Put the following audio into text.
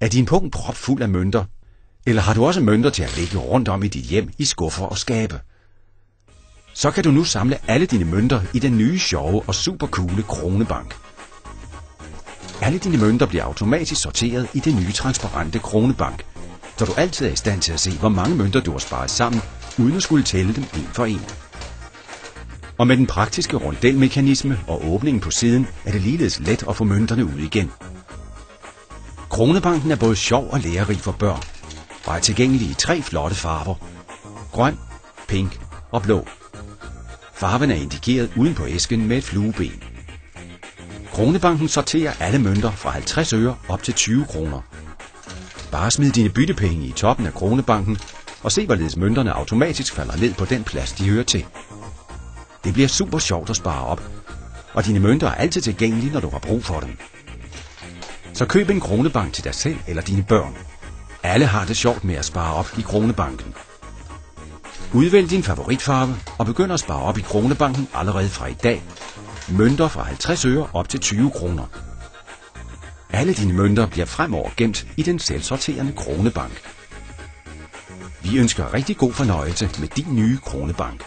Er din pung propfuld af mønter? Eller har du også mønter til at lægge rundt om i dit hjem i skuffer og skabe? Så kan du nu samle alle dine mønter i den nye sjove og supercoole Kronebank. Alle dine mønter bliver automatisk sorteret i den nye transparente Kronebank, så du altid er i stand til at se, hvor mange mønter du har sparet sammen, uden at skulle tælle dem en for en. Og med den praktiske rondelmekanisme og åbningen på siden, er det ligeledes let at få mønterne ud igen. Kronebanken er både sjov og lærerig for børn, og er tilgængelig i 3 flotte farver: grøn, pink og blå. Farven er indikeret uden på æsken med et flueben. Kronebanken sorterer alle mønter fra 50 øre op til 20 kroner. Bare smid dine byttepenge i toppen af Kronebanken og se, hvorledes mønterne automatisk falder ned på den plads, de hører til. Det bliver super sjovt at spare op, og dine mønter er altid tilgængelige, når du har brug for dem. Så køb en Kronebank til dig selv eller dine børn. Alle har det sjovt med at spare op i Kronebanken. Udvælg din favoritfarve og begynd at spare op i Kronebanken allerede fra i dag. Mønter fra 50 øre op til 20 kroner. Alle dine mønter bliver fremover gemt i den selvsorterende Kronebank. Vi ønsker rigtig god fornøjelse med din nye Kronebank.